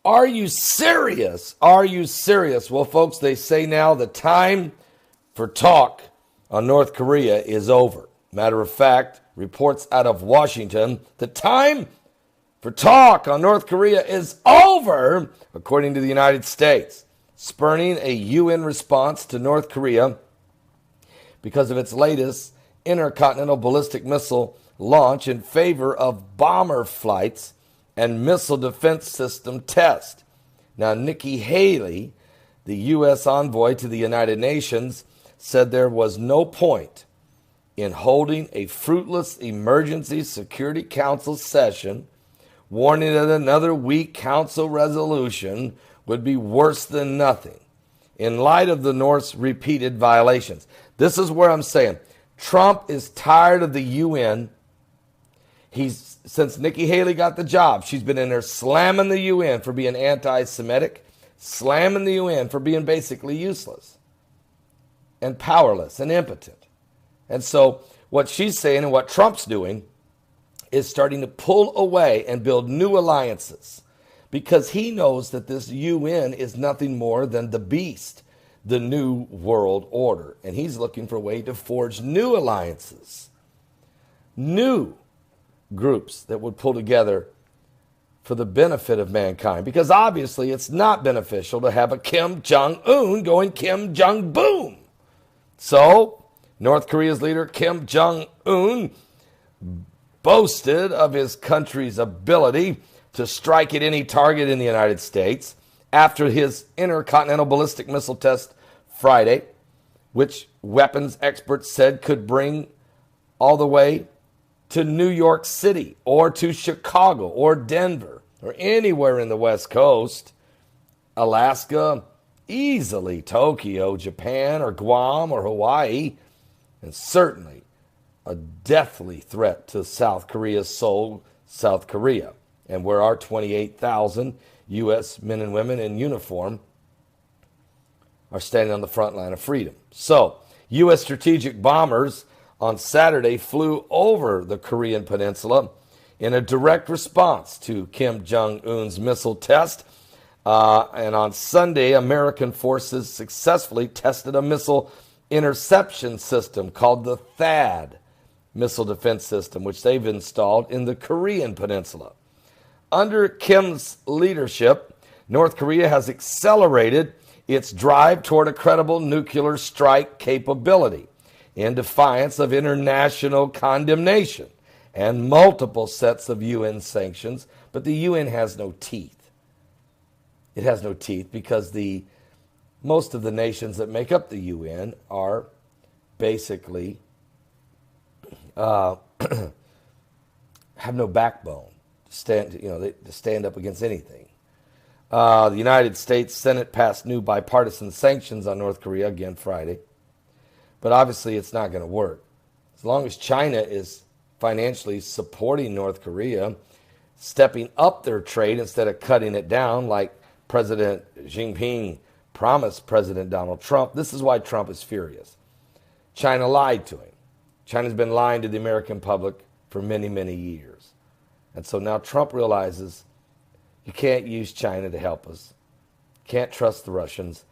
Are you serious? Are you serious? Well, folks, they say now the time for talk on North Korea is over. Matter of fact, reports out of Washington, the time for talk on North Korea is over, according to the United States, spurning a UN response to North Korea because of its latest intercontinental ballistic missile launch in favor of bomber flights and missile defense system test. Now, Nikki Haley, the U.S. envoy to the United Nations, said there was no point in holding a fruitless emergency Security Council session, warning that another weak council resolution would be worse than nothing in light of the North's repeated violations. This is where I'm saying Trump is tired of the UN. Since Nikki Haley got the job, she's been in there slamming the UN for being anti-Semitic, slamming the UN for being basically useless and powerless and impotent. And so what she's saying and what Trump's doing is starting to pull away and build new alliances because he knows that this UN is nothing more than the beast, the new world order. And he's looking for a way to forge new alliances, new groups that would pull together for the benefit of mankind. Because obviously it's not beneficial to have a Kim Jong-un going Kim Jong-boom. So North Korea's leader Kim Jong-un boasted of his country's ability to strike at any target in the United States after his intercontinental ballistic missile test Friday, which weapons experts said could bring all the way to New York City or to Chicago or Denver or anywhere in the West Coast, Alaska, easily Tokyo, Japan, or Guam or Hawaii, and certainly a deathly threat to South Korea's Seoul, South Korea, and where our 28,000 U.S. men and women in uniform are standing on the front line of freedom. So, U.S. strategic bombers on Saturday flew over the Korean peninsula in a direct response to Kim Jong-un's missile test. And on Sunday, American forces successfully tested a missile interception system called the THAAD missile defense system, which they've installed in the Korean peninsula. Under Kim's leadership, North Korea has accelerated its drive toward a credible nuclear strike capability in defiance of international condemnation and multiple sets of UN sanctions. But the UN has no teeth. It has no teeth because most of the nations that make up the UN are basically have no backbone to stand up against anything. The United States Senate passed new bipartisan sanctions on North Korea again Friday. But obviously it's not going to work. As long as China is financially supporting North Korea, stepping up their trade instead of cutting it down like President Xi Jinping promised President Donald Trump. This is why Trump is furious. China lied to him. China's been lying to the American public for many, many years. And so now Trump realizes you can't use China to help us. Can't trust the Russians.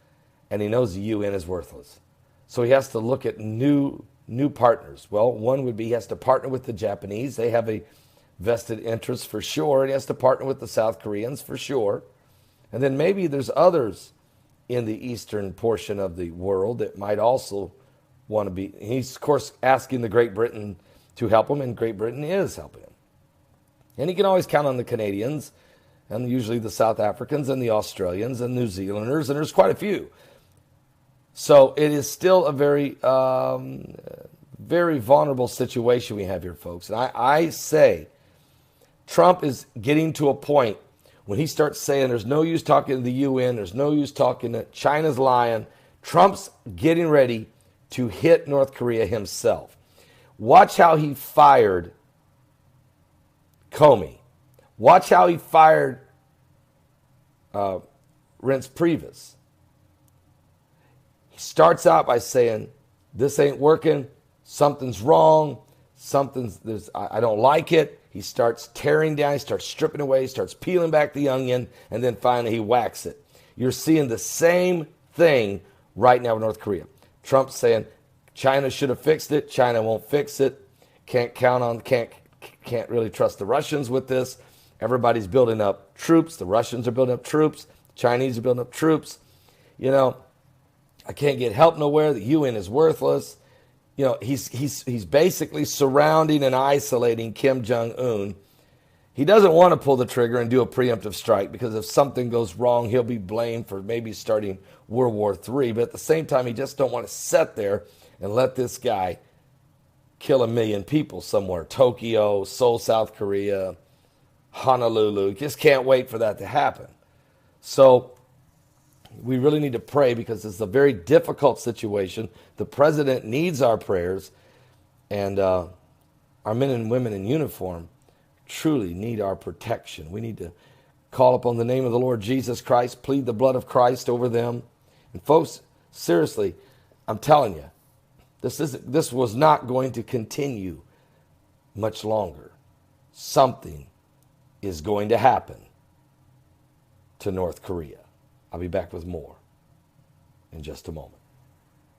And he knows the UN is worthless. So he has to look at new partners. Well, one would be he has to partner with the Japanese. They have a vested interest for sure. And he has to partner with the South Koreans for sure. And then maybe there's others in the eastern portion of the world that might also want to be. He's, of course, asking the Great Britain to help him, and Great Britain is helping him. And he can always count on the Canadians, and usually the South Africans, and the Australians, and New Zealanders, and there's quite a few. So it is still a very, very vulnerable situation we have here, folks. And I say Trump is getting to a point when he starts saying there's no use talking to the UN, there's no use talking to China's lying. Trump's getting ready to hit North Korea himself. Watch how he fired Comey. Watch how he fired Reince Priebus. He starts out by saying, this ain't working, something's wrong, I don't like it. He starts tearing down, he starts stripping away, he starts peeling back the onion, and then finally he whacks it. You're seeing the same thing right now with North Korea. Trump's saying China should have fixed it. China won't fix it. Can't really trust the Russians with this. Everybody's building up troops. The Russians are building up troops. The Chinese are building up troops. You know, I can't get help nowhere. The UN is worthless. You know, he's basically surrounding and isolating Kim Jong-un. He doesn't want to pull the trigger and do a preemptive strike because if something goes wrong, he'll be blamed for maybe starting World War III. But at the same time, he just don't want to sit there and let this guy kill 1 million people somewhere. Tokyo, Seoul, South Korea, Honolulu. Just can't wait for that to happen. So we really need to pray because it's a very difficult situation. The president needs our prayers, and our men and women in uniform truly need our protection. We need to call upon the name of the Lord Jesus Christ, plead the blood of Christ over them. And folks, seriously, I'm telling you, this was not going to continue much longer. Something is going to happen to North Korea. I'll be back with more in just a moment.